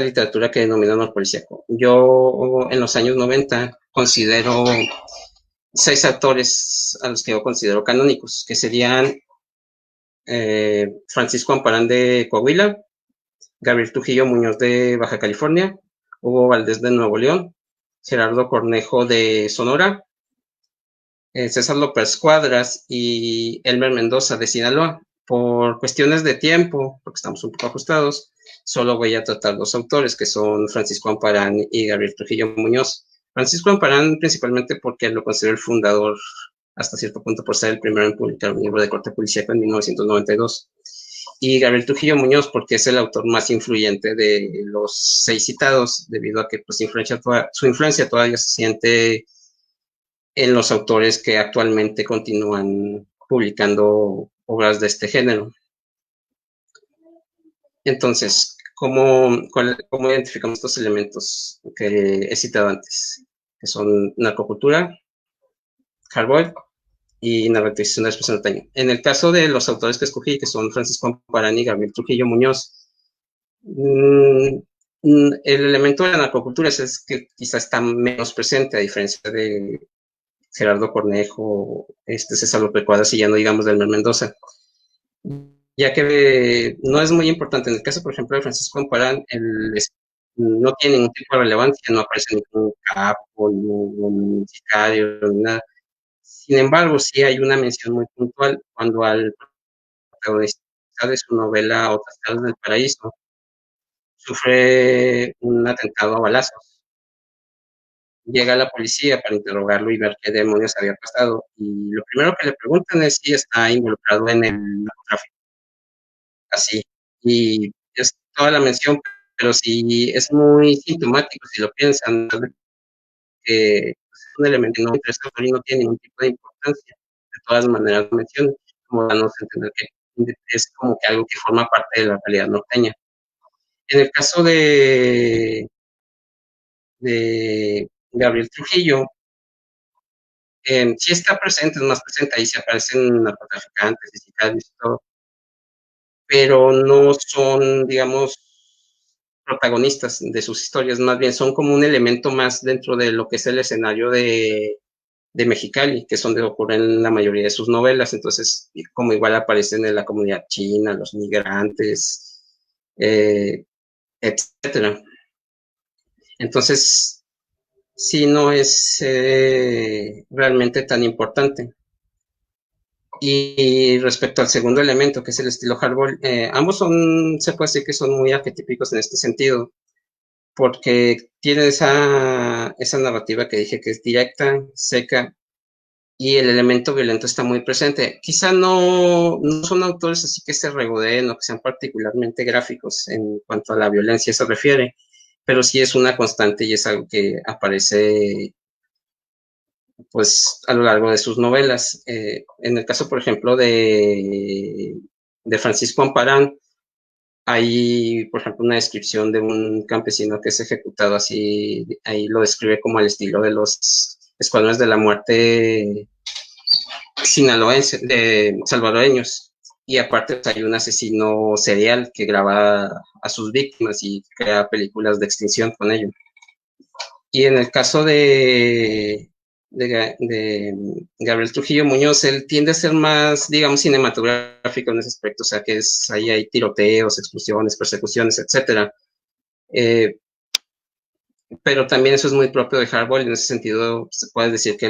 literatura que denomina honor policíaco? Yo en los años 90 considero 6 autores a los que yo considero canónicos, que serían Francisco Amparán de Coahuila, Gabriel Trujillo Muñoz de Baja California, Hugo Valdés de Nuevo León, Gerardo Cornejo de Sonora, César López Cuadras y Elmer Mendoza de Sinaloa. Por cuestiones de tiempo, porque estamos un poco ajustados, solo voy a tratar dos autores, que son Francisco Amparán y Gabriel Trujillo Muñoz. Francisco Amparán principalmente porque lo considero el fundador, hasta cierto punto, por ser el primero en publicar un libro de corte policíaco en 1992. Y Gabriel Trujillo Muñoz porque es el autor más influyente de los 6 citados, debido a que pues, su influencia todavía se siente en los autores que actualmente continúan publicando obras de este género. Entonces, ¿cómo identificamos estos elementos que he citado antes? Que son narcocultura, hardboiled y narrativización del espacio norteño. En el caso de los autores que escogí, que son Francisco Amparán y Gabriel Trujillo Muñoz, el elemento de la narcocultura es que quizá está menos presente, a diferencia de Gerardo Cornejo, César López Cuadras y ya no digamos del Elmer Mendoza, ya que no es muy importante. En el caso, por ejemplo, de Francisco Amparán, no tiene ningún tipo de relevancia, no aparece ningún capo, ningún sicario, ni nada. Sin embargo, sí hay una mención muy puntual cuando al protagonista de su novela Otras caras del paraíso sufre un atentado a balazos. Llega la policía para interrogarlo y ver qué demonios había pasado. Y lo primero que le preguntan es si está involucrado en el narcotráfico. Así. Y es toda la mención, pero sí es muy sintomático si lo piensan, que es un elemento que no interesa y no tiene ningún tipo de importancia. De todas maneras lo menciona, como dándonos a entender que es como que algo que forma parte de la realidad norteña. En el caso de Gabriel Trujillo, Sí está presente, es más presente, ahí sí aparecen narcotraficantes y sicarios y todo, pero no son, digamos, protagonistas de sus historias, más bien son como un elemento más dentro de lo que es el escenario de Mexicali, que es donde ocurren la mayoría de sus novelas. Entonces, como igual aparecen en la comunidad china, los migrantes, etcétera. Entonces, sí no es realmente tan importante. Y respecto al segundo elemento, que es el estilo hardball, ambos son, se puede decir que son muy arquetípicos en este sentido, porque tiene esa narrativa que dije que es directa, seca, y el elemento violento está muy presente. Quizá no son autores así que se regodeen o que sean particularmente gráficos en cuanto a la violencia se refiere, pero sí es una constante y es algo que aparece pues a lo largo de sus novelas. En el caso, por ejemplo, de Francisco Amparán, hay, por ejemplo, una descripción de un campesino que es ejecutado así, ahí lo describe como al estilo de los escuadrones de la muerte sinaloense, de salvadoreños. Y aparte pues, hay un asesino serial que graba a sus víctimas y crea películas de extinción con ello. Y en el caso de Gabriel Trujillo Muñoz, él tiende a ser más, digamos, cinematográfico en ese aspecto, o sea que ahí hay tiroteos, explosiones, persecuciones, etcétera. Pero también eso es muy propio de Hardball, en ese sentido se puede decir que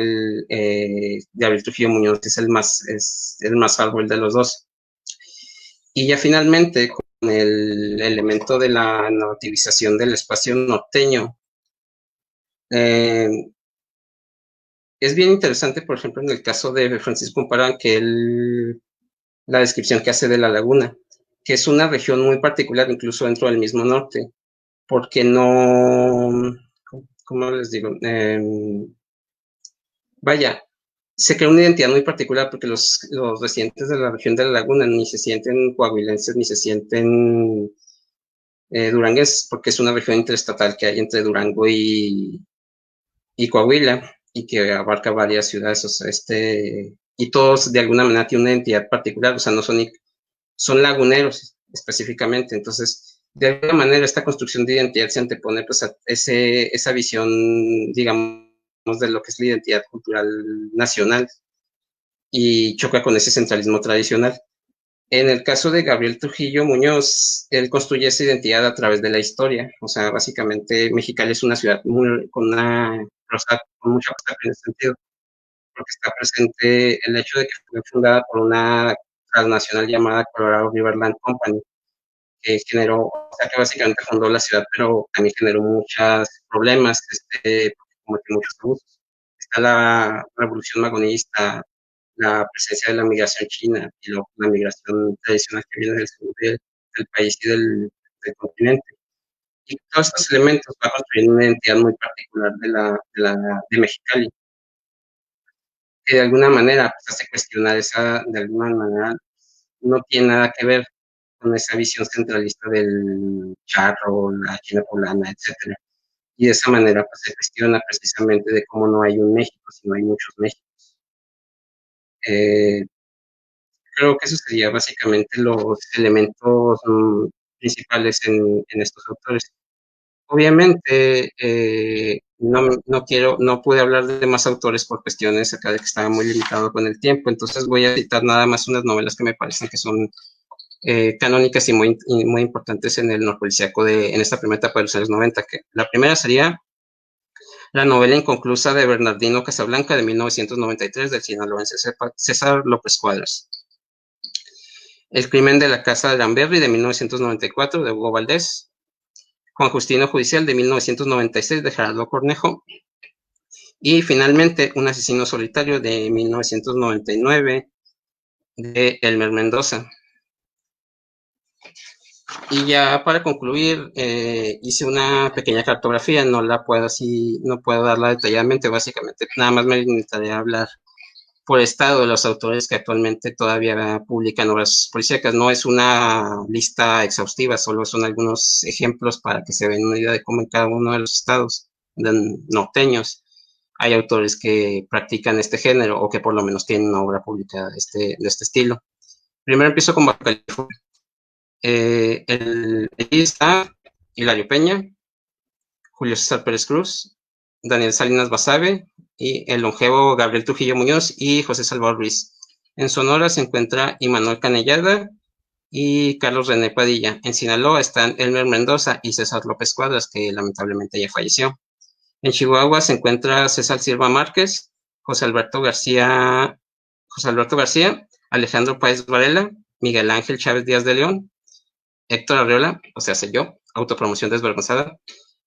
Gabriel Trujillo Muñoz es el más Hardball de los dos. Y ya finalmente, con el elemento de la narrativización del espacio norteño, es bien interesante, por ejemplo, en el caso de Francisco Amparán, que la descripción que hace de la laguna, que es una región muy particular, incluso dentro del mismo norte, porque no, ¿cómo les digo? Vaya, se crea una identidad muy particular porque los residentes de la región de la laguna ni se sienten coahuilenses ni se sienten duranguenses, porque es una región interestatal que hay entre Durango y Coahuila y que abarca varias ciudades, o sea, y todos de alguna manera tienen una identidad particular, o sea, no son laguneros específicamente, entonces, de alguna manera esta construcción de identidad se antepone pues a esa visión, digamos, de lo que es la identidad cultural nacional y choca con ese centralismo tradicional. En el caso de Gabriel Trujillo Muñoz, él construye esa identidad a través de la historia. O sea, básicamente Mexicali es una ciudad con mucha cosa en ese sentido, porque está presente el hecho de que fue fundada por una transnacional llamada Colorado Riverland Company, que generó, o sea, que básicamente fundó la ciudad, pero también generó muchos problemas, cometió muchos abusos. Está la revolución magonista, la presencia de la migración china y la migración tradicional que viene del sur del país y del continente. Y todos estos elementos van construyendo una identidad muy particular de Mexicali, que de alguna manera pues, hace cuestionar de alguna manera, no tiene nada que ver con esa visión centralista del charro, la China poblana, etcétera. Y de esa manera pues, se cuestiona precisamente de cómo no hay un México, sino hay muchos Méxicos. Creo que eso sería básicamente los elementos principales en estos autores. Obviamente, no pude hablar de más autores por cuestiones acá de que estaba muy limitado con el tiempo, entonces voy a citar nada más unas novelas que me parecen que son canónicas y muy importantes en el norpolicíaco en esta primera etapa de los años 90, que la primera sería la novela inconclusa de Bernardino Casablanca de 1993 del sinaloense César López Cuadras. El crimen de la casa de Lamberry de 1994 de Hugo Valdés. Juan Justino Judicial de 1996 de Gerardo Cornejo. Y finalmente Un asesino solitario de 1999 de Elmer Mendoza. Y ya para concluir, hice una pequeña cartografía, no puedo darla detalladamente, básicamente nada más me limitaré a hablar por estado de los autores que actualmente todavía publican obras policíacas. No es una lista exhaustiva, solo son algunos ejemplos para que se den una idea de cómo en cada uno de los estados norteños hay autores que practican este género o que por lo menos tienen una obra pública de este estilo. Primero empiezo con Baja California. Allí está Hilario Peña, Julio César Pérez Cruz, Daniel Salinas Basabe y el longevo Gabriel Trujillo Muñoz y José Salvador Ruiz. En Sonora se encuentra Imanol Canellada y Carlos René Padilla. En Sinaloa están Elmer Mendoza y César López Cuadras, que lamentablemente ya falleció. En Chihuahua se encuentra César Silva Márquez, José Alberto García, Alejandro Páez Varela, Miguel Ángel Chávez Díaz de León, Héctor Arriola, o sea, soy yo, autopromoción desvergonzada,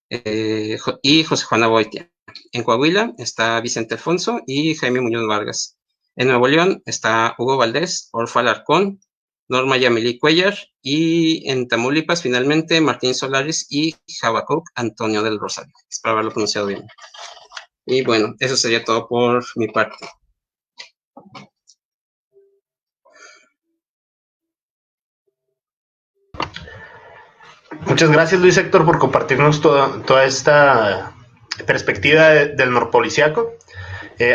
y José Juan Aboitia. En Coahuila está Vicente Alfonso y Jaime Muñoz Vargas. En Nuevo León está Hugo Valdés, Orfo Alarcón, Norma Yamilí Cuellar, y en Tamaulipas finalmente Martín Solares y Habacuc Antonio del Rosario. Espero haberlo pronunciado bien. Y bueno, eso sería todo por mi parte. Muchas gracias, Luis Héctor, por compartirnos toda esta perspectiva del norpoliciaco.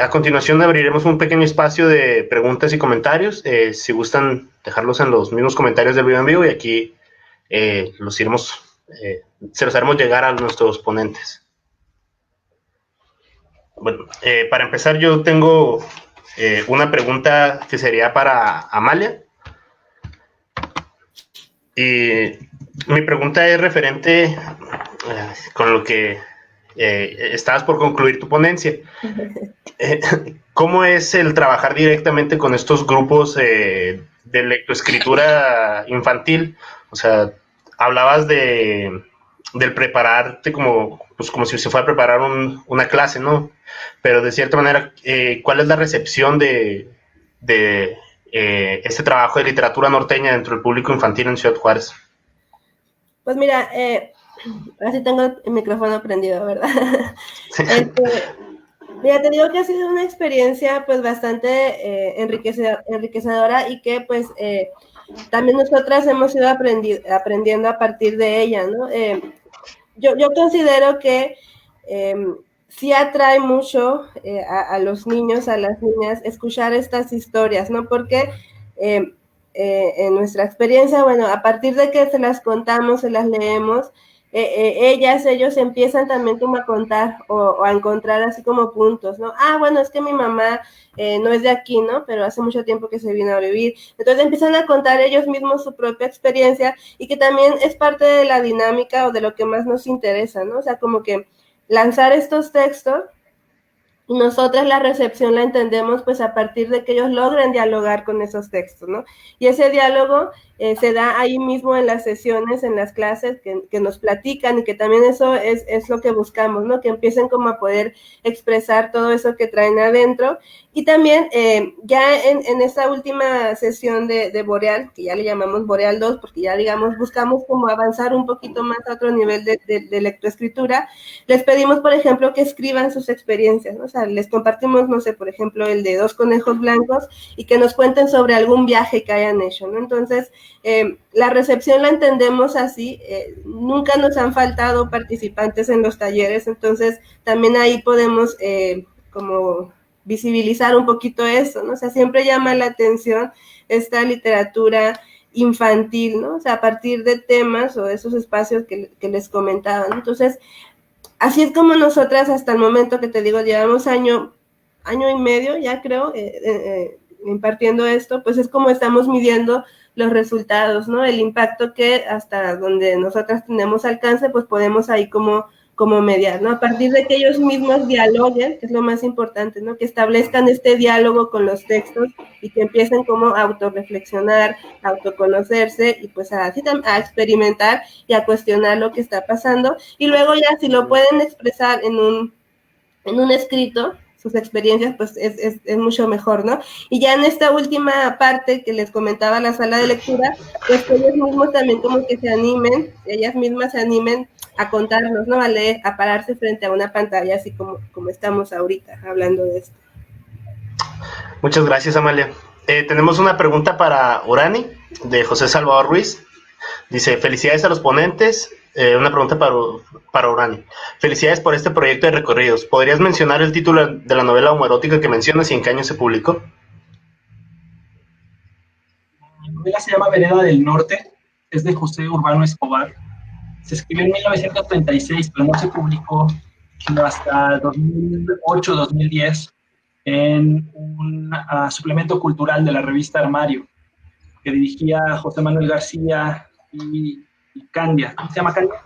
A continuación abriremos un pequeño espacio de preguntas y comentarios. Si gustan dejarlos en los mismos comentarios del video en vivo, y aquí se los haremos llegar a nuestros ponentes. Bueno, para empezar, yo tengo una pregunta que sería para Amalia. Y mi pregunta es referente con lo que estabas por concluir tu ponencia. ¿Cómo es el trabajar directamente con estos grupos de lectoescritura infantil? O sea, hablabas del prepararte como si se fuera a preparar una clase, ¿no? Pero de cierta manera, ¿cuál es la recepción de este trabajo de literatura norteña dentro del público infantil en Ciudad Juárez? Pues mira, así tengo el micrófono prendido, ¿verdad? Sí. Mira, te digo que ha sido una experiencia pues bastante enriquecedora, y que pues también nosotras hemos ido aprendiendo a partir de ella, ¿no? Yo considero que sí atrae mucho a los niños, a las niñas, escuchar estas historias, ¿no? Porque en nuestra experiencia, bueno, a partir de que se las contamos, se las leemos, ellos empiezan también como a contar o a encontrar así como puntos, ¿no? Ah, bueno, es que mi mamá no es de aquí, ¿no? Pero hace mucho tiempo que se vino a vivir. Entonces empiezan a contar ellos mismos su propia experiencia, y que también es parte de la dinámica o de lo que más nos interesa, ¿no? O sea, como que lanzar estos textos, y nosotras la recepción la entendemos pues a partir de que ellos logren dialogar con esos textos, ¿no? Y ese diálogo se da ahí mismo en las sesiones, en las clases que nos platican, y que también eso es lo que buscamos, ¿no? Que empiecen como a poder expresar todo eso que traen adentro. Y también ya en esta última sesión de Boreal, que ya le llamamos Boreal 2, porque ya digamos buscamos como avanzar un poquito más a otro nivel de lectoescritura, les pedimos, por ejemplo, que escriban sus experiencias, ¿no? O sea, les compartimos, no sé, por ejemplo, el de 2 conejos blancos, y que nos cuenten sobre algún viaje que hayan hecho, ¿no? Entonces, la recepción la entendemos así. Nunca nos han faltado participantes en los talleres, entonces también ahí podemos como visibilizar un poquito eso, ¿no? O sea, siempre llama la atención esta literatura infantil, ¿no? O sea, a partir de temas o de esos espacios que les comentaba, ¿no? Entonces, así es como nosotras hasta el momento que te digo, llevamos año y medio, ya creo, impartiendo esto, pues es como estamos midiendo los resultados, ¿no? El impacto que hasta donde nosotras tenemos alcance, pues podemos ahí como mediar, ¿no? A partir de que ellos mismos dialoguen, que es lo más importante, ¿no? Que establezcan este diálogo con los textos, y que empiecen como a autorreflexionar, a autoconocerse, y pues a experimentar y a cuestionar lo que está pasando. Y luego ya si lo pueden expresar en un escrito, sus experiencias, pues es mucho mejor, ¿no? Y ya en esta última parte que les comentaba, la sala de lectura, pues que ellos mismos también como que ellas mismas se animen a contarnos, ¿no? A leer, a pararse frente a una pantalla, así como estamos ahorita hablando de esto. Muchas gracias, Amalia. Tenemos una pregunta para Urani, de José Salvador Ruiz. Dice: felicidades a los ponentes. Una pregunta para Urán. Felicidades por este proyecto de recorridos. ¿Podrías mencionar el título de la novela homoerótica que mencionas y en qué año se publicó? La novela se llama Vereda del Norte, es de José Urbano Escobar. Se escribió en 1936, pero no se publicó sino hasta 2008-2010 en un suplemento cultural de la revista Armario, que dirigía José Manuel García y Candia. ¿Cómo se llama Candia?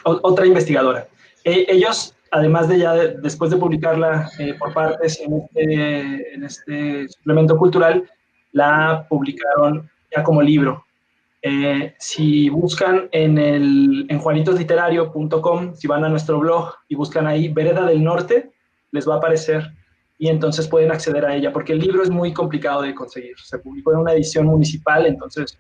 Otra investigadora. Ellos, además de ya después de publicarla por partes en este suplemento cultural, la publicaron ya como libro. Si buscan en juanitosliterario.com, si van a nuestro blog y buscan ahí Vereda del Norte, les va a aparecer y entonces pueden acceder a ella, porque el libro es muy complicado de conseguir. Se publicó en una edición municipal, entonces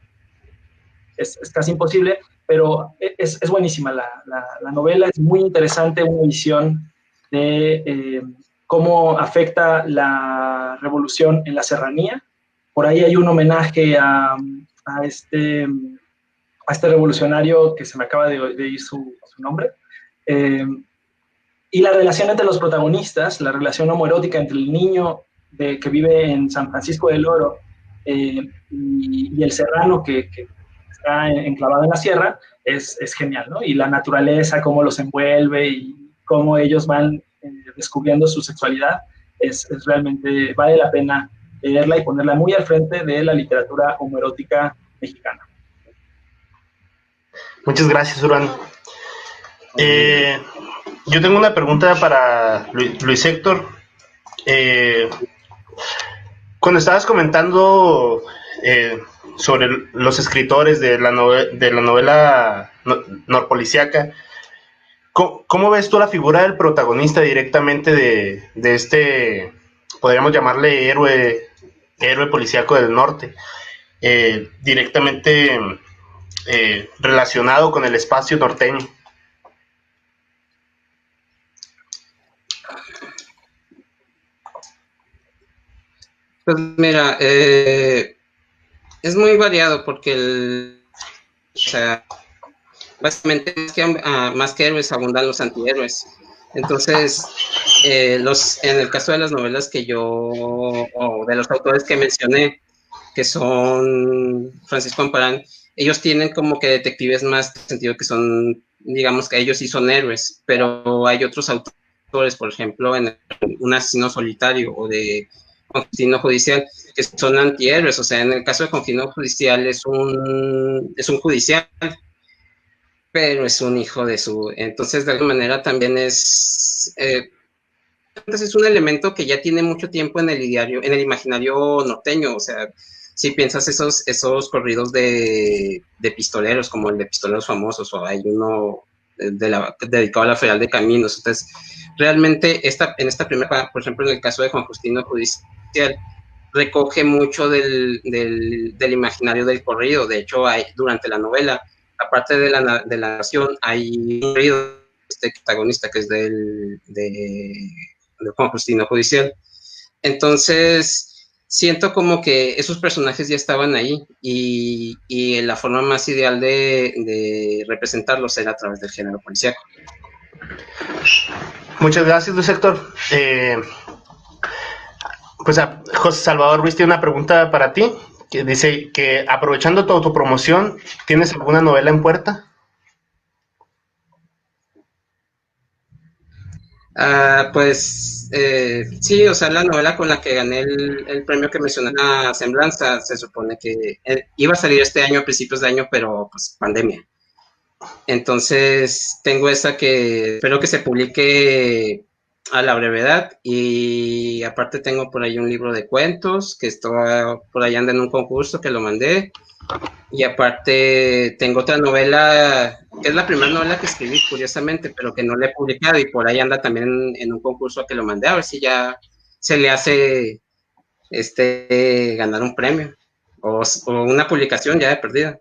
es casi imposible, pero es buenísima la novela, es muy interesante, una visión de cómo afecta la revolución en la serranía. Por ahí hay un homenaje a este revolucionario que se me acaba de ir su nombre, y la relación entre los protagonistas, la relación homoerótica entre el niño que vive en San Francisco del Oro y el serrano que está enclavado en la sierra, es genial, ¿no? Y la naturaleza, cómo los envuelve y cómo ellos van descubriendo su sexualidad, es realmente, vale la pena leerla y ponerla muy al frente de la literatura homoerótica mexicana. Muchas gracias, Urán. Yo tengo una pregunta para Luis Héctor. Cuando estabas comentando sobre los escritores de la novela norpolicíaca, ¿cómo ves tú la figura del protagonista directamente de este, podríamos llamarle héroe policíaco del norte, directamente relacionado con el espacio norteño? Pues mira, es muy variado porque o sea, básicamente más que héroes abundan los antihéroes. Entonces, en el caso de las novelas o de los autores que mencioné, que son Francisco Amparán, ellos tienen como que detectives más en el sentido que son, digamos que ellos sí son héroes, pero hay otros autores, por ejemplo, en Un asesino solitario o de Confino Judicial, que son antihéroes. O sea, en el caso de Confino Judicial es un judicial, pero es un hijo de su... Entonces, de alguna manera también entonces es un elemento que ya tiene mucho tiempo en el imaginario norteño. O sea, si piensas esos corridos de pistoleros, como el de Pistoleros Famosos, o hay uno dedicado a la Federal de Caminos. Entonces, realmente en esta primera, por ejemplo, en el caso de Juan Justino Judicial, recoge mucho del imaginario del corrido. De hecho, durante la novela, aparte de la narración, hay un corrido protagonista que es de Juan Justino Judicial. Entonces, siento como que esos personajes ya estaban ahí y la forma más ideal de representarlos era a través del género policíaco. Muchas gracias, Luis Héctor. Pues José Salvador Ruiz tiene una pregunta para ti, que dice que aprovechando tu autopromoción, ¿tienes alguna novela en puerta? Pues sí, o sea, la novela con la que gané el premio que mencioné, La Semblanza, se supone que iba a salir este año, a principios de año, pero pues pandemia. Entonces tengo esa que espero que se publique a la brevedad, y aparte tengo por ahí un libro de cuentos que por ahí anda en un concurso que lo mandé, y aparte tengo otra novela que es la primera novela que escribí, curiosamente, pero que no la he publicado, y por ahí anda también en un concurso que lo mandé, a ver si ya se le hace ganar un premio o una publicación ya de perdida.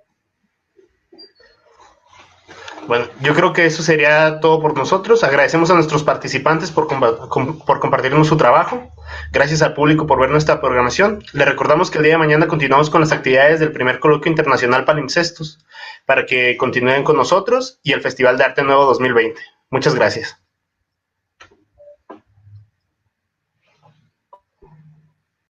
Bueno, yo creo que eso sería todo por nosotros. Agradecemos a nuestros participantes por compartirnos su trabajo. Gracias al público por ver nuestra programación. Les recordamos que el día de mañana continuamos con las actividades del primer Coloquio Internacional Palimpsestos para que continúen con nosotros y el Festival de Arte Nuevo 2020. Muchas gracias.